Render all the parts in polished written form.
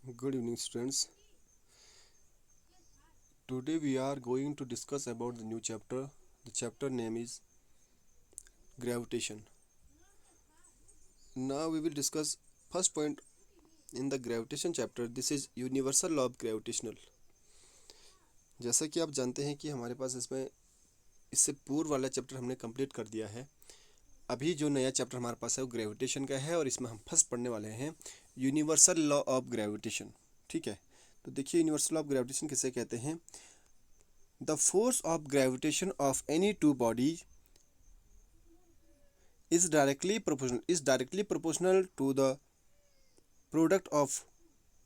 Good evening, students. Today we are going to discuss about the new chapter. The chapter name is gravitation. Now we will discuss first point in the gravitation chapter. This is universal law of gravitational. जैसा कि आप जानते हैं कि हमारे पास इसमें इससे पूर्व वाला चैप्टर हमने कंप्लीट कर दिया है। अभी जो नया चैप्टर हमारे पास है वो ग्रेविटेशन का है और इसमें हम फर्स्ट पढ़ने वाले हैं यूनिवर्सल लॉ ऑफ ग्रेविटेशन। ठीक है, तो देखिए यूनिवर्सल लॉ ऑफ ग्रेविटेशन किसे कहते हैं। The force of gravitation of any two bodies is directly proportional to the product of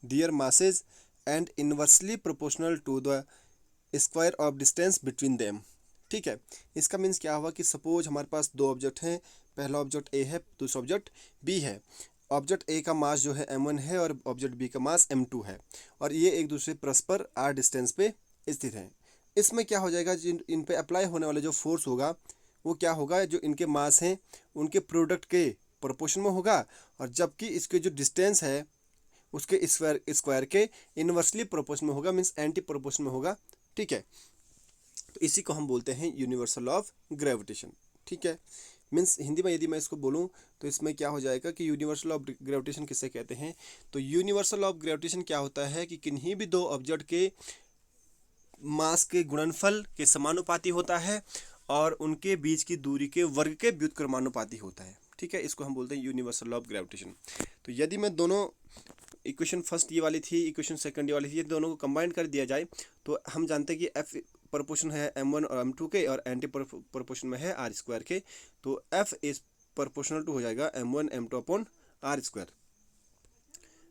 their masses and inversely proportional to the square of distance between them। ठीक है, इसका means क्या हुआ कि suppose हमारे पास दो ऑब्जेक्ट हैं, पहला ऑब्जेक्ट ए है, दूसरा ऑब्जेक्ट बी है। ऑब्जेक्ट ए का मास जो है m1 है और ऑब्जेक्ट बी का मास m2 है और ये एक दूसरे परस्पर r डिस्टेंस पे स्थित हैं। इसमें क्या हो जाएगा, जिन इन पे अप्लाई होने वाला जो फोर्स होगा वो क्या होगा, जो इनके मास हैं उनके प्रोडक्ट के प्रोपोर्शन में होगा और जबकि इसके जो डिस्टेंस है उसके स्क्वायर के इन्वर्सली प्रोपोर्शन में होगा, मीन्स एंटी प्रोपोर्शन में होगा। ठीक है, तो इसी को हम बोलते हैं यूनिवर्सल ऑफ ग्रेविटेशन। ठीक है, मीन्स हिंदी में यदि मैं इसको बोलूँ तो इसमें क्या हो जाएगा कि यूनिवर्सल ऑफ ग्रेविटेशन किसे कहते हैं। तो यूनिवर्सल ऑफ ग्रेविटेशन क्या होता है कि किन्हीं भी दो ऑब्जेक्ट के मास के गुणनफल के समानुपाती होता है और उनके बीच की दूरी के वर्ग के व्युत्क्रमानुपाती होता है। ठीक है, इसको हम बोलते हैं यूनिवर्सल लॉ ऑफ ग्रेविटेशन। तो यदि मैं दोनों इक्वेशन फर्स्ट ये वाली थी, इक्वेशन सेकंड ये वाली थी, ये दोनों को कंबाइन कर दिया जाए तो हम जानते हैं कि एफ प्रोपोर्शन है m1 और m2 के और एंटी प्रोपोर्शन में है r स्क्वायर के। तो f इज प्रोपोर्शनल टू हो जाएगा m1 m2 upon r square.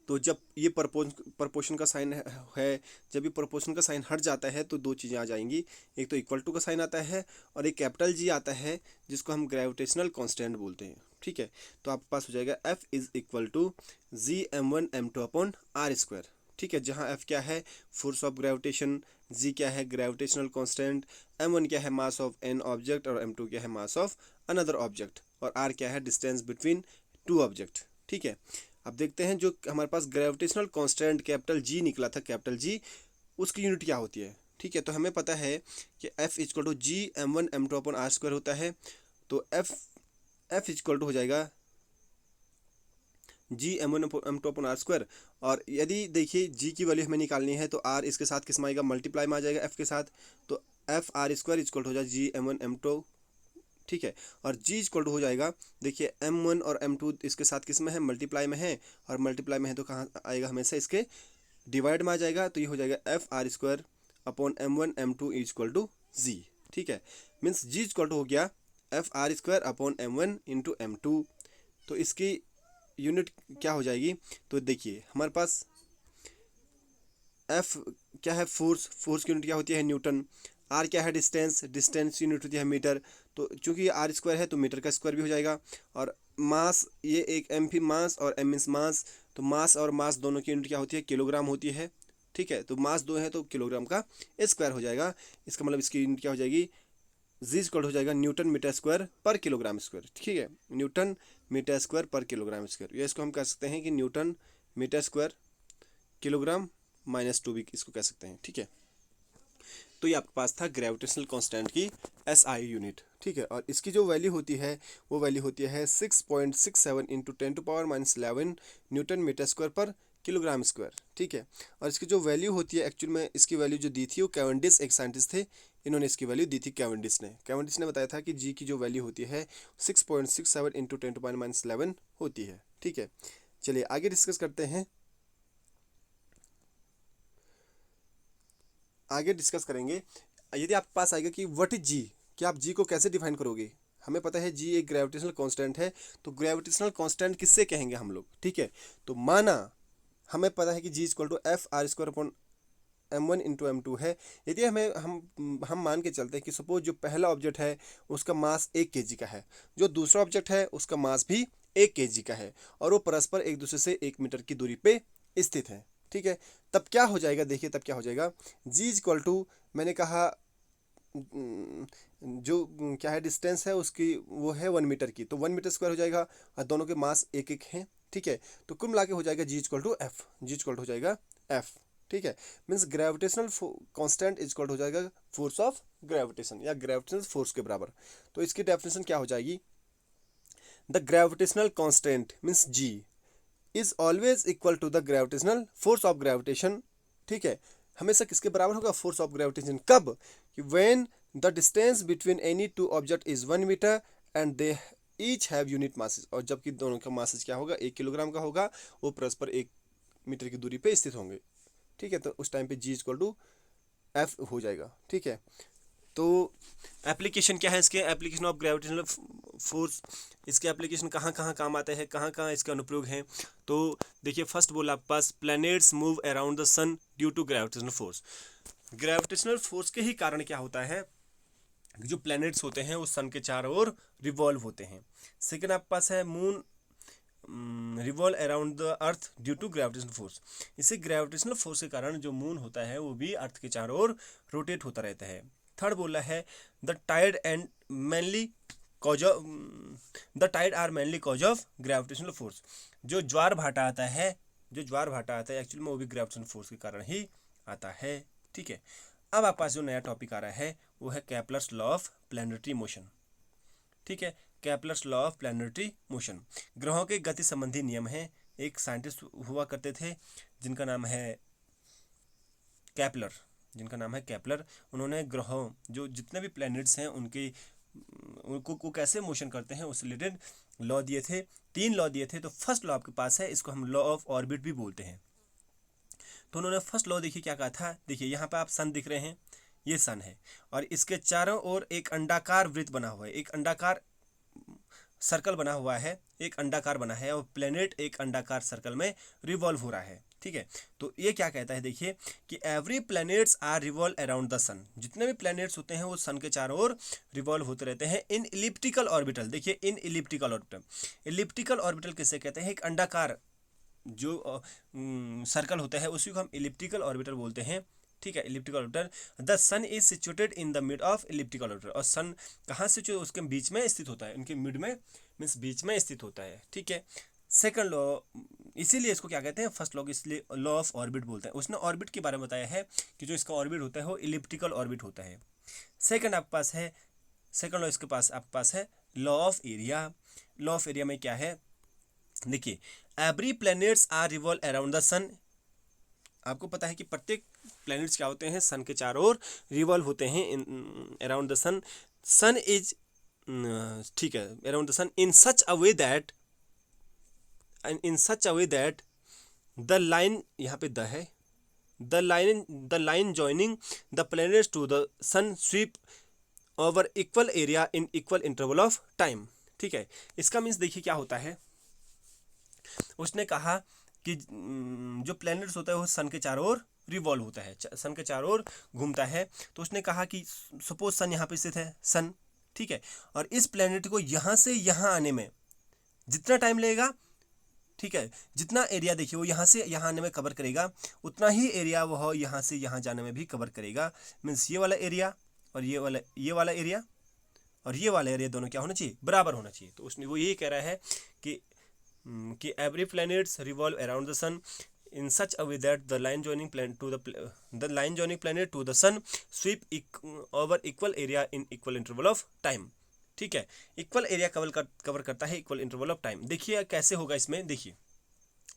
तो जब ये प्रपोर्शन का साइन है, जब ये प्रपोर्शन का साइन हट जाता है तो दो चीज़ें आ जाएंगी, एक तो इक्वल टू का साइन आता है और एक कैपिटल जी आता है जिसको हम ग्रेविटेशनल कांस्टेंट बोलते हैं। ठीक है, तो आपके पास हो जाएगा F is equal to g m1 m2 upon R square. ठीक है, जहाँ F क्या है फोर्स ऑफ ग्रेविटेशन, g क्या है ग्रेविटेशनल कांस्टेंट, m1 क्या है मास ऑफ एन ऑब्जेक्ट और m2 क्या है मास ऑफ अनदर ऑब्जेक्ट और r क्या है डिस्टेंस बिटवीन टू ऑब्जेक्ट। ठीक है, अब देखते हैं जो हमारे पास ग्रेविटेशनल कांस्टेंट कैपिटल जी निकला था, कैपिटल जी, उसकी यूनिट क्या होती है। ठीक है, तो हमें पता है कि F equal to G m1 m2 upon R square होता है। तो F इक्वल टू हो जाएगा जी m1 m2 upon R square. और यदि देखिए जी की वैल्यू हमें निकालनी है तो r इसके साथ किस में आएगा, मल्टीप्लाई में आ जाएगा F के साथ। तो F R square equal to हो जाएगा जी m1 m2। ठीक है, और जी इक्वल टू हो जाएगा, देखिए m1 और m2 इसके साथ किस में है, मल्टीप्लाई में है और मल्टीप्लाई में है तो कहाँ आएगा, हमेशा इसके डिवाइड में आ जाएगा। तो ये हो जाएगा F R square upon m1 m2 equal to G. ठीक है, मीन्स जी इक्वल टू हो गया F R square upon m1 into m2। तो इसकी यूनिट क्या हो जाएगी, तो देखिए हमारे पास एफ क्या है, फोर्स की यूनिट क्या होती है न्यूटन, आर क्या है डिस्टेंस यूनिट होती है मीटर। तो चूंकि ये आर स्क्वायर है तो मीटर का स्क्वायर भी हो जाएगा। और मास, ये एक एम भी मास और एम मीन्स मास, तो मास और मास दोनों की यूनिट क्या होती है, किलोग्राम होती है। ठीक है, तो मास दो है तो किलोग्राम का स्क्वायर हो जाएगा। इसका मतलब इसकी यूनिट क्या हो जाएगी, जी स्क्वायर हो जाएगा न्यूटन मीटर स्क्वायर पर किलोग्राम स्क्वायर। ठीक है, न्यूटन मीटर स्क्वायर पर किलोग्राम स्क्वायर, या इसको हम कह सकते हैं कि न्यूटन मीटर स्क्वायर किलोग्राम -2 भी इसको कह सकते हैं। ठीक है, तो ये आपके पास था ग्रेविटेशनल कांस्टेंट की एसआई यूनिट। ठीक है, और इसकी जो वैल्यू होती है वो वैल्यू होती है 6.67 इंटू 10⁻11 न्यूटन मीटर स्क्वायर पर किलोग्राम स्क्वायर। ठीक है, और इसकी जो वैल्यू होती है, एक्चुअल में इसकी वैल्यू जो दी थी वो कैवेंडिश एक साइंटिस्ट थे, इन्होंने इसकी वैल्यू दी थी। कैवेंडिश ने बताया था कि जी की जो वैल्यू होती है 6.67 इंटू 10⁻11 होती है। ठीक है, चलिए आगे डिस्कस करते हैं। आगे डिस्कस करेंगे। यदि आपके पास आएगा कि व्हाट इज जी, कि आप जी को कैसे डिफाइन करोगे। हमें पता है जी एक ग्रेविटेशनल कांस्टेंट है, तो ग्रेविटेशनल कांस्टेंट किससे कहेंगे हम लोग। ठीक है, तो माना हमें पता है कि G equal to F R square upon m1 into m2 है। यदि हमें हम मान के चलते हैं कि सपोज जो पहला ऑब्जेक्ट है उसका मास 1 kg का है, जो दूसरा ऑब्जेक्ट है उसका मास भी 1 kg का है और वो परस्पर एक दूसरे से 1 मीटर की दूरी पे स्थित है। ठीक है, तब क्या हो जाएगा, देखिए तब क्या हो जाएगा, जी इक्वल टू, मैंने कहा जो क्या है डिस्टेंस है उसकी वो है 1 मीटर की, तो 1 मीटर स्क्वायर हो जाएगा और दोनों के मास 1 1 हैं। ठीक है। तो कुल मिला के हो जाएगा G equal to F, G equal to हो जाएगा एफ, ठीक है। Means gravitational constant is equal हो जाएगा फोर्स ऑफ ग्रेविटेशन या ग्रेविटेशनल फोर्स के बराबर। तो इसकी डेफिनेशन क्या हो जाएगी, the gravitational constant means G is always equal to the gravitational force of gravitation, ठीक है। हमेशा किसके बराबर होगा, फोर्स ऑफ ग्रेविटेशन। कब, कि when the distance between any two object is 1 metre and they each have unit masses, और जबकि दोनों का मासेस क्या होगा, 1 किलोग्राम का होगा, वो परस्पर 1 मीटर की दूरी पे स्थित होंगे, ठीक है। तो उस टाइम पे जी इक्वल टू एफ हो जाएगा, ठीक है। तो एप्लीकेशन क्या है इसके, एप्लीकेशन ऑफ ग्रेविटेशनल फोर्स, इसके एप्लीकेशन कहाँ कहाँ काम आते हैं, कहाँ कहाँ इसके अनुप्रयोग हैं। तो देखिए फर्स्ट बोला आपके पास, planets move around the sun due to gravitational force. Gravitational force के ही कारण क्या होता है, जो प्लैनेट्स होते हैं वो सन के चारों ओर रिवॉल्व होते हैं। सेकेंड आपके पास है moon revolve around the earth due to gravitational force. इसे ग्रेविटेशनल फोर्स के कारण जो मून होता है वो भी अर्थ के चारों ओर रोटेट होता रहता है। थर्ड बोला है the tide and mainly cause of the tide are mainly cause of gravitational force. जो ज्वार भाटा आता है, जो ज्वार भाटा आता है एक्चुअली में वो भी ग्रेविटेशनल फोर्स के कारण ही आता है, ठीक है। अब आपके पास जो नया टॉपिक आ रहा है वो है Kepler's law of planetary motion, ठीक है। Kepler's law of planetary motion, ग्रहों के गति संबंधी नियम है। एक साइंटिस्ट हुआ करते थे जिनका नाम है केपलर, जिनका नाम है केपलर। उन्होंने ग्रहों, जो जितने भी प्लैनेट्स हैं उनकी उनको कैसे मोशन करते हैं उससे रिलेटेड लॉ दिए थे, 3 लॉ दिए थे। तो फर्स्ट लॉ आपके पास है, इसको हम लॉ ऑफ ऑर्बिट भी बोलते हैं। तो उन्होंने फर्स्ट लॉ देखिए क्या कहा था, देखिए यहाँ पे आप सन दिख रहे हैं, ये सन है और इसके चारों ओर एक अंडाकार वृत्त बना हुआ है, एक अंडाकार सर्कल बना हुआ है, एक अंडाकार बना है और प्लेनेट एक अंडाकार सर्कल में रिवॉल्व हो रहा है, ठीक है। तो ये क्या कहता है, देखिए कि every planets are revolve around the sun. जितने भी प्लैनेट्स होते हैं वो सन के चारों ओर रिवॉल्व होते रहते हैं इन इलिप्टिकल ऑर्बिटल। देखिए इन इलिप्टिकल ऑर्बिटल, इलिप्टिकल ऑर्बिटल किसे कहते हैं, एक अंडाकार जो सर्कल होता है उसी को हम इलिप्टिकल ऑर्बिटल बोलते हैं, ठीक है। Elliptical orbital, the sun is situated in the mid of elliptical orbital, और सन कहाँ से उसके बीच में स्थित होता है, उनके मिड में मीन्स बीच में स्थित होता है, ठीक है। सेकंड लॉ, इसीलिए इसको क्या कहते हैं, फर्स्ट लॉ इसलिए लॉ ऑफ ऑर्बिट बोलते हैं। उसने ऑर्बिट के बारे में बताया है कि जो इसका ऑर्बिट होता है वो इलिप्टिकल ऑर्बिट होता है। सेकंड आपके पास है, सेकंड लॉ इसके पास आपके पास है law of area. Law of area में क्या है, देखिए every planets are revolve around the sun. आपको पता है कि प्रत्येक प्लैनेट्स क्या होते हैं, सन के चारों ओर रिवॉल्व होते हैं around the sun. Sun is, ठीक है, around the sun in such a way that, the line, यहाँ पे द है, the line joining the planets to the sun sweep over equal area in equal interval of time, ठीक है। इसका means देखिए क्या होता है, उसने कहा कि जो प्लैनेट्स होता है वो सन के चारों ओर रिवॉल्व होता है, सन के चारों ओर घूमता है। तो उसने कहा कि सपोज सन यहाँ पे स्थित है, सन, ठीक है, और इस प्लैनेट को यहाँ से यहाँ आने में जितना टाइम लगेगा, ठीक है, जितना एरिया देखिए वो यहाँ से यहाँ आने में कवर करेगा, उतना ही एरिया वह यहाँ से यहाँ जाने में भी कवर करेगा। मीन्स ये वाला एरिया और ये वाला एरिया और ये वाला एरिया दोनों क्या होना चाहिए, बराबर होना चाहिए। तो उसने वो यही कह रहा है कि every planets revolve around the sun in such a way that the line joining planet to the sun sweep over equal area in equal interval of time, ठीक है। इक्वल एरिया कवर करता है इक्वल इंटरवल ऑफ टाइम। देखिए कैसे होगा इसमें, देखिए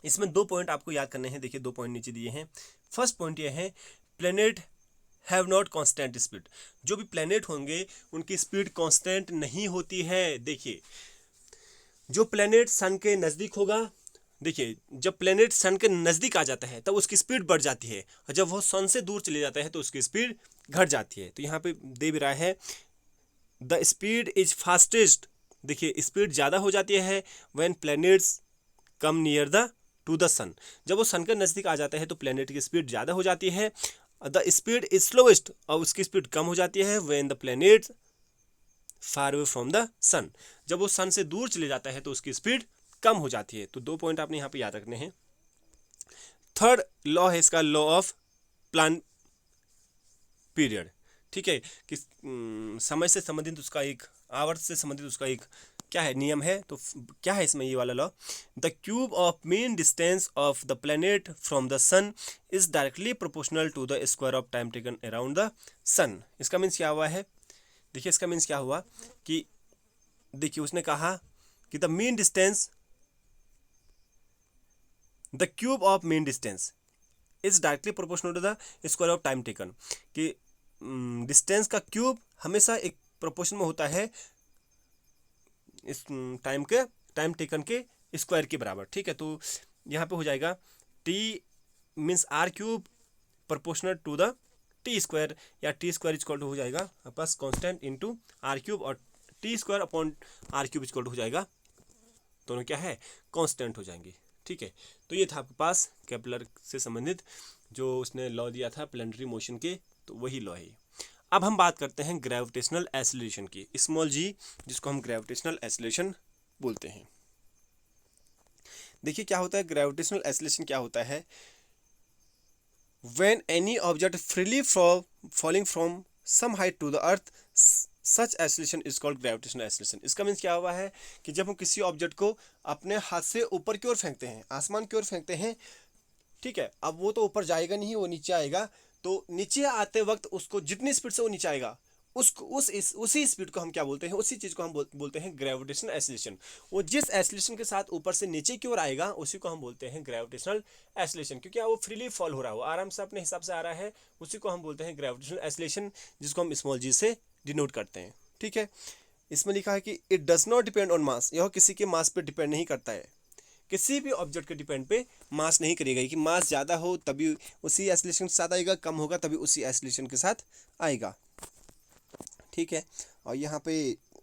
इसमें 2 पॉइंट आपको याद करने हैं। देखिए 2 पॉइंट नीचे दिए हैं। फर्स्ट पॉइंट ये है, planet have not constant speed. जो भी प्लेनेट होंगे उनकी स्पीड कांस्टेंट नहीं होती है। देखिए जो प्लेनेट सन के नज़दीक होगा, देखिए जब प्लेनेट सन के नज़दीक आ जाता है तब उसकी स्पीड बढ़ जाती है और जब वो सन से दूर चले जाता है तो उसकी स्पीड घट जाती है। तो यहाँ पे दे भी रहा है द स्पीड इज फास्टेस्ट। देखिए स्पीड ज़्यादा हो जाती है when planets come near the to the sun. जब वो सन के नज़दीक आ जाता है तो प्लैनेट की स्पीड ज़्यादा हो जाती है। द स्पीड इज स्लोएस्ट, और उसकी स्पीड कम हो जाती है when the planet far away from the sun. जब वो सन से दूर चले जाता है तो उसकी स्पीड कम हो जाती है। तो 2 पॉइंट आपने यहाँ पे याद रखने हैं। थर्ड लॉ है इसका लॉ ऑफ प्लान पीरियड, ठीक है, कि समय से संबंधित उसका एक, आवर्त से संबंधित उसका एक क्या है, नियम है। तो क्या है इसमें ये वाला law, the cube of mean distance of the planet from the sun is directly proportional to the square of time taken around the sun. इसका मीन्स क्या हुआ है, देखिए इसका मीन्स क्या हुआ कि देखिए उसने कहा कि the mean distance, the cube of mean distance is directly proportional to the square of time taken, कि डिस्टेंस का क्यूब हमेशा एक प्रोपोर्शन में होता है इस टाइम टेकन के स्क्वायर के बराबर, ठीक है। तो यहाँ पे हो जाएगा T means R cube proportional to the T square, या टी स्क्वायर इक्वल टू हो जाएगा आपस कांस्टेंट इनटू आर क्यूब, और T square upon R cube equal to हो जाएगा, दोनों क्या है, कांस्टेंट हो जाएंगे, ठीक है। तो ये था आपके पास केपलर से संबंधित जो उसने लॉ दिया था प्लैनेटरी मोशन के, तो वही लॉ है। अब हम बात करते हैं ग्रेविटेशनल एक्सीलरेशन की, स्मॉल जी, जिसको हम ग्रेविटेशनल एक्सीलरेशन बोलते हैं। देखिए क्या होता है ग्रेविटेशनल एक्सीलरेशन, क्या होता है, when any object freely falling from some height to the earth, such acceleration is called gravitational acceleration। इसका मीन्स क्या हुआ है कि जब हम किसी ऑब्जेक्ट को अपने हाथ से ऊपर की ओर फेंकते हैं, आसमान की ओर फेंकते हैं, ठीक है, अब वो तो ऊपर जाएगा नहीं, वो नीचे आएगा, तो नीचे आते वक्त उसको जितनी स्पीड से वो नीचे आएगा उसी स्पीड को हम क्या बोलते हैं, उसी चीज़ को हम बोलते हैं ग्रेविटेशनल एक्सीलरेशन। वो जिस एक्सीलरेशन के साथ ऊपर से नीचे की ओर आएगा उसी को हम बोलते हैं ग्रेविटेशनल एक्सीलरेशन, क्योंकि वो फ्रीली फॉल हो रहा है, वो आराम से अपने हिसाब से आ रहा है, उसी को हम बोलते हैं ग्रेविटेशनल एक्सीलरेशन, जिसको हम स्मॉल जी से डिनोट करते हैं, ठीक है। इसमें लिखा है कि it does not depend on मास, यह किसी के मास पर डिपेंड नहीं करता है, किसी भी ऑब्जेक्ट के डिपेंड पे मास नहीं करेगा, कि मास ज़्यादा हो तभी उसी एक्सीलरेशन के साथ आएगा, कम होगा तभी उसी एक्सीलरेशन के साथ आएगा, ठीक है। और यहाँ पे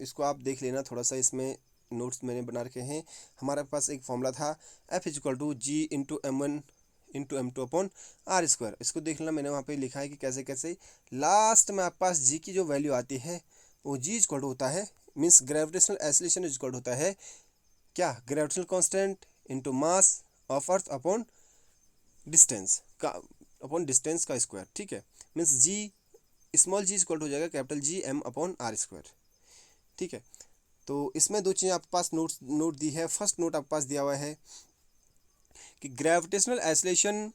इसको आप देख लेना थोड़ा सा, इसमें नोट्स मैंने बना रखे हैं। हमारे पास एक फॉर्मूला था F equal to G into M1 into M2 upon R square. इसको देख लेना, मैंने वहाँ पे लिखा है कि कैसे कैसे लास्ट में आपके पास जी की जो वैल्यू आती है वो जी इक्वल टू होता है, मीन्स ग्रेविटेशनल एक्सीलरेशन इक्वल होता है क्या, gravitational constant into mass of earth upon distance का स्क्वायर, ठीक है। Means G small G equal हो जाएगा capital G M upon R square, ठीक है। तो इसमें दो चीज़ें आपके पास नोट दी है। फर्स्ट नोट आपके पास दिया हुआ है कि gravitational acceleration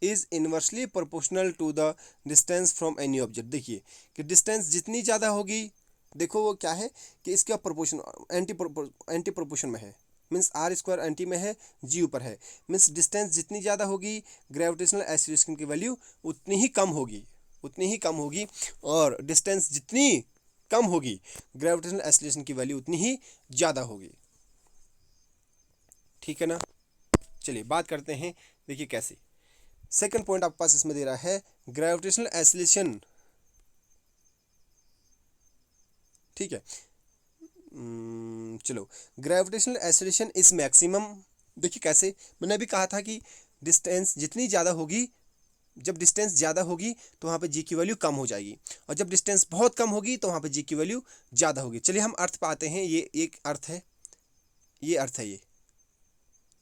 is inversely proportional to the distance from any object. देखिए कि डिस्टेंस जितनी ज़्यादा होगी, देखो वो क्या है कि इसका प्रोपोर्शन एंटी प्रोपोर्शन में है, मीन्स आर स्क्वायर एंटी में है, जी ऊपर है, मीन्स डिस्टेंस जितनी ज़्यादा होगी ग्रेविटेशनल एक्सीलरेशन की वैल्यू उतनी ही कम होगी, और डिस्टेंस जितनी कम होगी ग्रेविटेशनल एक्सीलरेशन की वैल्यू उतनी ही ज़्यादा होगी, ठीक है ना। चलिए बात करते हैं, देखिए कैसे। सेकंड पॉइंट आपके पास इसमें दे रहा है ग्रेविटेशनल एक्सीलरेशन, ठीक है। चलो, ग्रेविटेशनल एक्सीलरेशन इज मैक्सिमम, देखिए कैसे, मैंने अभी कहा था कि डिस्टेंस जितनी ज़्यादा होगी, जब डिस्टेंस ज़्यादा होगी तो वहाँ पे जी की वैल्यू कम हो जाएगी, और जब डिस्टेंस बहुत कम होगी तो वहाँ पे जी की वैल्यू ज़्यादा होगी। चलिए हम अर्थ पे आते हैं, ये एक अर्थ है, ये अर्थ है, ये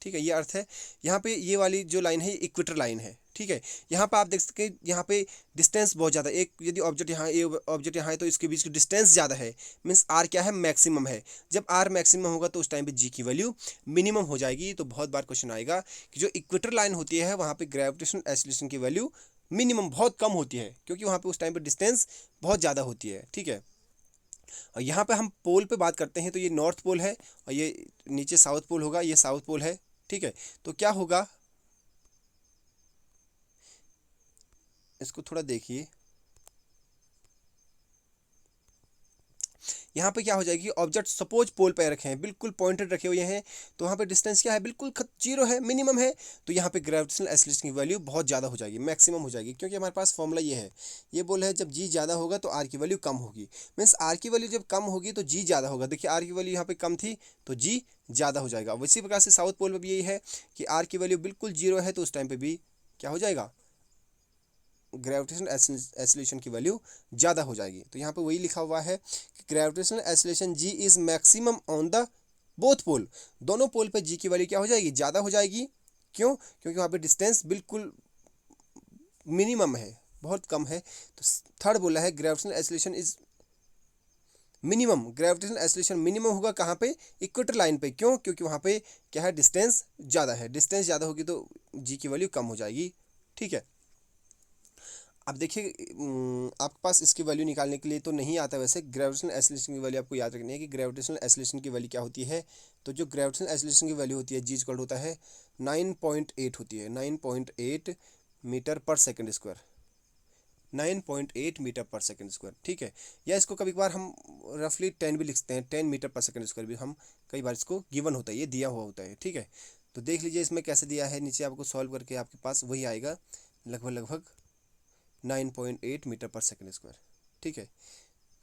ठीक है, ये अर्थ है। यहाँ पे ये वाली जो लाइन है इक्वेटर लाइन है, ठीक है। यहाँ पे आप देख सकते हैं यहाँ पे डिस्टेंस बहुत ज़्यादा, एक यदि ऑब्जेक्ट यहाँ, ये ऑब्जेक्ट यहाँ है तो इसके बीच की डिस्टेंस ज़्यादा है, मीन्स आर क्या है, मैक्सिमम है। जब आर मैक्सिमम होगा तो उस टाइम पे जी की वैल्यू मिनिमम हो जाएगी। तो बहुत बार क्वेश्चन आएगा कि जो इक्वेटर लाइन होती है वहाँ पर ग्रेविटेशनल एक्सीलरेशन की वैल्यू मिनिमम बहुत कम होती है, क्योंकि वहाँ पे उस टाइम पे डिस्टेंस बहुत ज़्यादा होती है, ठीक है। और यहाँ पे हम पोल पे बात करते हैं, तो ये नॉर्थ पोल है और ये नीचे साउथ पोल होगा, ये साउथ पोल है, ठीक है। तो क्या होगा, इसको थोड़ा देखिए, यहाँ पे क्या हो जाएगी, ऑब्जेक्ट सपोज पोल पे रखे हैं, बिल्कुल पॉइंटेड रखे हुए हैं, तो वहाँ पे डिस्टेंस क्या है, बिल्कुल जीरो है, मिनिमम है, तो यहाँ पे ग्रेविटेशनल एक्सीलरेशन की वैल्यू बहुत ज़्यादा हो जाएगी, मैक्सिमम हो जाएगी, क्योंकि हमारे पास फॉर्मूला ये है, ये बोल है जब जी ज़्यादा होगा तो आर की वैल्यू कम होगी, मीन्स आर की वैल्यू जब कम होगी तो जी ज़्यादा होगा। देखिए आर की वैल्यू यहाँ पर कम थी तो जी ज़्यादा हो जाएगा। इसी प्रकार से साउथ पोल पर भी यही है कि आर की वैल्यू बिल्कुल जीरो है तो उस टाइम पर भी क्या हो जाएगा, ग्रेविटेशनल एक्सीलरेशन की वैल्यू ज़्यादा हो जाएगी। तो यहाँ पे वही लिखा हुआ है कि gravitational acceleration G is maximum on the both pole, दोनों पोल पे जी की वैल्यू क्या हो जाएगी, ज़्यादा हो जाएगी। क्यों, क्योंकि वहाँ पे डिस्टेंस बिल्कुल मिनिमम है, बहुत कम है। तो थर्ड बोला है gravitational acceleration is minimum gravitational acceleration minimum होगा कहाँ पे, इक्वेटर लाइन पे। क्यों? क्योंकि वहाँ पे क्या है, डिस्टेंस ज़्यादा है, डिस्टेंस ज़्यादा होगी तो जी की वैल्यू कम हो जाएगी। ठीक है, अब देखिए आपके पास इसकी वैल्यू निकालने के लिए तो नहीं आता वैसे, ग्रेविटेशनल एक्सेलरेशन की वैल्यू आपको याद रखनी है कि ग्रेविटेशनल एक्सेलरेशन की वैल्यू क्या होती है। तो जो ग्रेविटेशनल एक्सेलरेशन की वैल्यू होती है जी इक्वल होता है 9.8 होती है, 9.8 मीटर पर सेकंड स्क्वायर, 9.8 मीटर पर सेकंड स्क्वायर। ठीक है, या इसको कभी कभार हम रफली 10 भी लिखते हैं, 10 मीटर पर सेकंड स्क्वायर भी हम कई बार इसको गिवन होता है, ये दिया हुआ होता है। ठीक है, तो देख लीजिए इसमें कैसे दिया है, नीचे आपको सॉल्व करके आपके पास वही आएगा, लगभग लगभग 9.8 मीटर पर सेकंड स्क्वायर। ठीक है,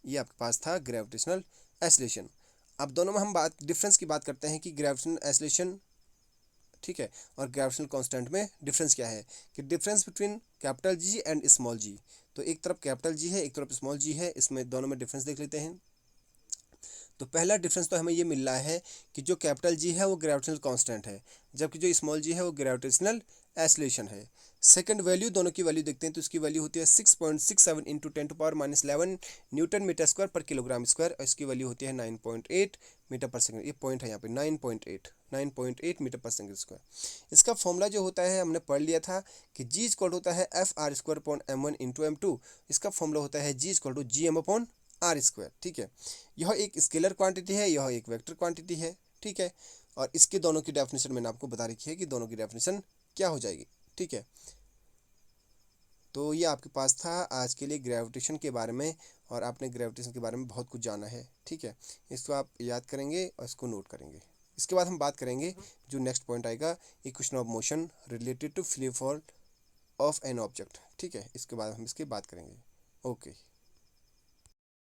ये आपके पास था ग्रेविटेशनल एक्सेलरेशन। अब दोनों में हम बात डिफरेंस की बात करते हैं कि ग्रेविटेशनल एक्सेलरेशन, ठीक है, और ग्रेविटेशनल कांस्टेंट में डिफरेंस क्या है, कि difference between capital G and small G. तो एक तरफ कैपिटल जी है, एक तरफ स्मॉल जी है, इसमें दोनों में डिफरेंस देख लेते हैं। तो पहला डिफरेंस तो हमें ये मिल रहा है कि जो कैपिटल जी है वो ग्रेविटेशनल कांस्टेंट है, जबकि जो स्मॉल जी है वो ग्रेविटेशनल एक्सेलरेशन है। सेकंड वैल्यू, दोनों की वैल्यू देखते हैं, तो इसकी वैल्यू होती है 6.67 इंटू 10⁻11 न्यूटन मीटर स्क्वायर पर किलोग्राम स्क्वायर, और इसकी वैल्यू होती है 9.8 मीटर पर सेकंड। ये पॉइंट है यहाँ पे 9.8 मीटर पर सेकंड स्क्वायर। इसका फॉर्मूला जो होता है हमने पढ़ लिया था कि जी इक्वल होता है FR² M1 इंटू M2। इसका फॉर्मूला होता है जी इक्वल GM/R²। ठीक है, यह एक स्केलर क्वांटिटी है, यह एक वेक्टर क्वांटिटी है। ठीक है, और इसके दोनों की डेफिनेशन मैंने आपको बता रखी है कि दोनों की डेफिनेशन क्या हो जाएगी। ठीक है, तो ये आपके पास था आज के लिए ग्रेविटेशन के बारे में, और आपने ग्रेविटेशन के बारे में बहुत कुछ जाना है। ठीक है, इसको आप याद करेंगे और इसको नोट करेंगे। इसके बाद हम बात करेंगे जो नेक्स्ट पॉइंट आएगा, equation of motion related to free fall of an object. ठीक है, इसके बाद हम इसकी बात करेंगे। ओके।